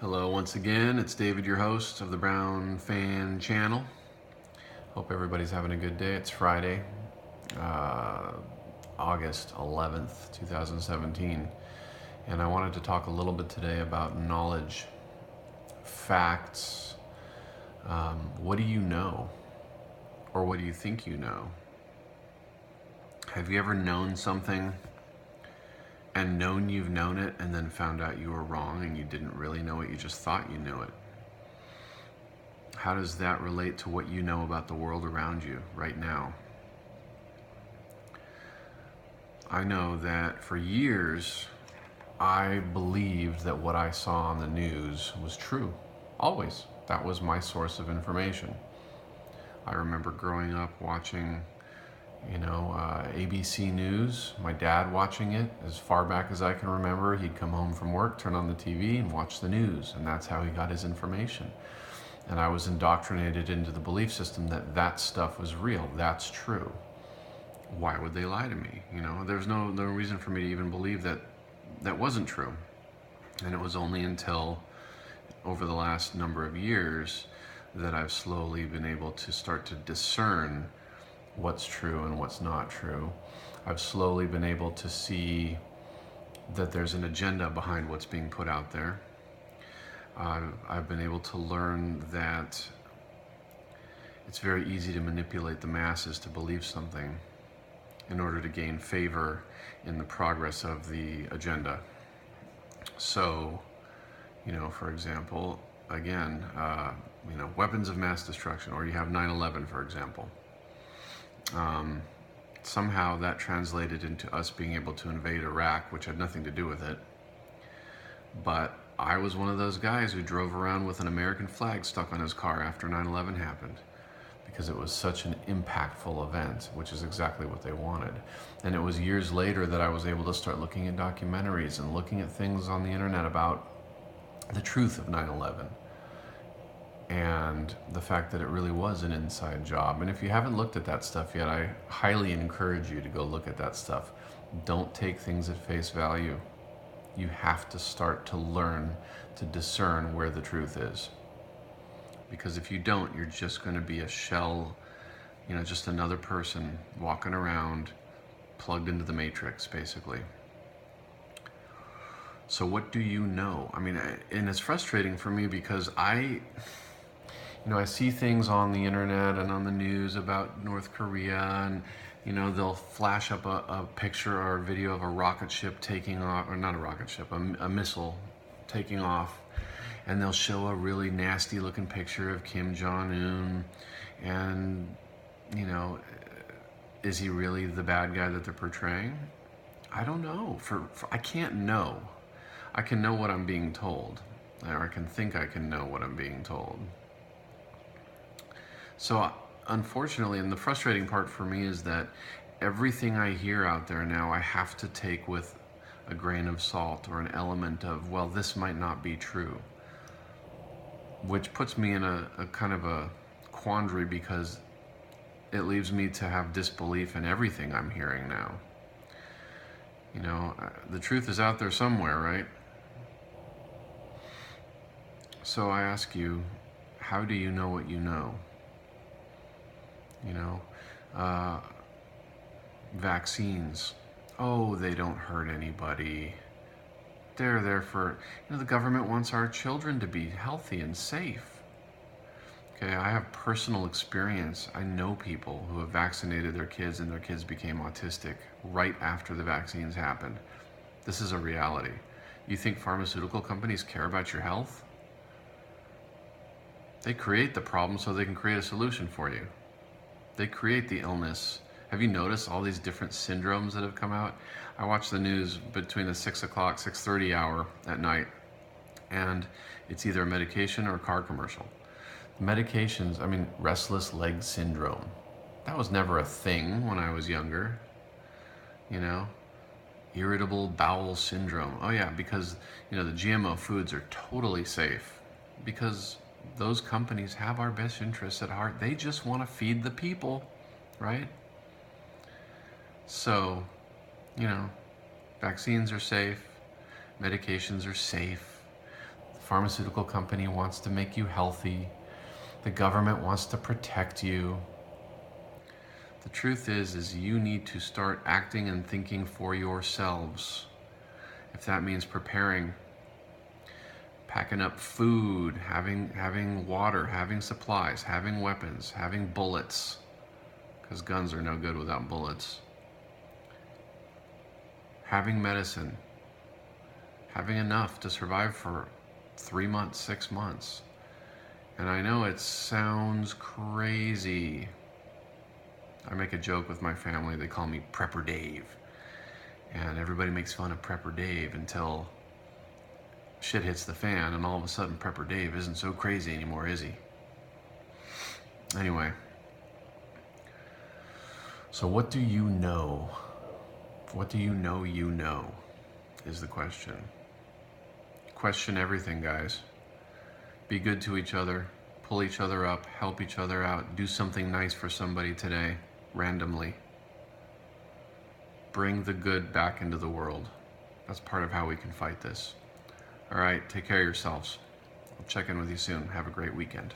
Hello once again, it's David, your host of the Brown Fan Channel. Hope everybody's having a good day. It's Friday, uh, August 11th, 2017, and I wanted to talk a little bit today about knowledge, facts. What do you know? Or what do you think you know? Have you ever known something and known you've known it and then found out you were wrong and you didn't really know it, you just thought you knew it? How does that relate to what you know about the world around you right now? I know that for years, I believed that what I saw on the news was true. Always. That was my source of information. I remember growing up watching, ABC News. My dad watching it as far back as I can remember. He'd come home from work, turn on the TV, and watch the news, and that's how he got his information. And I was indoctrinated into the belief system that that stuff was real. That's true. Why would they lie to me? There's no reason for me to even believe that that wasn't true. And it was only until over the last number of years that I've slowly been able to start to discern what's true and what's not true. I've slowly been able to see that there's an agenda behind what's being put out there. I've been able to learn that it's very easy to manipulate the masses to believe something in order to gain favor in the progress of the agenda. So, for example, again, weapons of mass destruction, or you have 9/11, for example. Somehow that translated into us being able to invade Iraq, which had nothing to do with it. But I was one of those guys who drove around with an American flag stuck on his car after 9/11 happened, because it was such an impactful event, which is exactly what they wanted. And it was years later that I was able to start looking at documentaries and looking at things on the internet about the truth of 9/11 and the fact that it really was an inside job. And if you haven't looked at that stuff yet, I highly encourage you to go look at that stuff. Don't take things at face value. You have to start to learn to discern where the truth is. Because if you don't, you're just going to be a shell, just another person walking around plugged into the matrix, basically. So what do you know? And it's frustrating for me because I see things on the internet and on the news about North Korea, and they'll flash up a picture or a video of a rocket ship taking off, or not a rocket ship, a missile taking off, and they'll show a really nasty looking picture of Kim Jong-un, and is he really the bad guy that they're portraying? I don't know. I can't know. I can know what I'm being told, or I can think I can know what I'm being told. So unfortunately, and the frustrating part for me is that everything I hear out there now, I have to take with a grain of salt or an element of, well, this might not be true. Which puts me in a kind of a quandary, because it leaves me to have disbelief in everything I'm hearing now. The truth is out there somewhere, right? So I ask you, how do you know what you know? Vaccines. Oh, they don't hurt anybody. They're there for, the government wants our children to be healthy and safe. Okay, I have personal experience. I know people who have vaccinated their kids and their kids became autistic right after the vaccines happened. This is a reality. You think pharmaceutical companies care about your health? They create the problem so they can create a solution for you. They create the illness. Have you noticed all these different syndromes that have come out? I watch the news between the 6 o'clock, 6:30 hour at night, and it's either a medication or a car commercial. Medications, restless leg syndrome. That was never a thing when I was younger. Irritable bowel syndrome. Oh yeah, because, the GMO foods are totally safe, because those companies have our best interests at heart. They just want to feed the people, right? So, vaccines are safe, medications are safe, pharmaceutical company wants to make you healthy. The government wants to protect you. The truth is you need to start acting and thinking for yourselves. If that means preparing, packing up food, having water, having supplies, having weapons, having bullets, because guns are no good without bullets. Having medicine, having enough to survive for 3 months, 6 months. And I know it sounds crazy. I make a joke with my family, they call me Prepper Dave. And everybody makes fun of Prepper Dave until shit hits the fan, and all of a sudden Prepper Dave isn't so crazy anymore, is he? Anyway, so what do you know? What do you know is the question. Question everything, guys. Be good to each other, pull each other up, help each other out, do something nice for somebody today, randomly. Bring the good back into the world. That's part of how we can fight this. All right, take care of yourselves. I'll check in with you soon. Have a great weekend.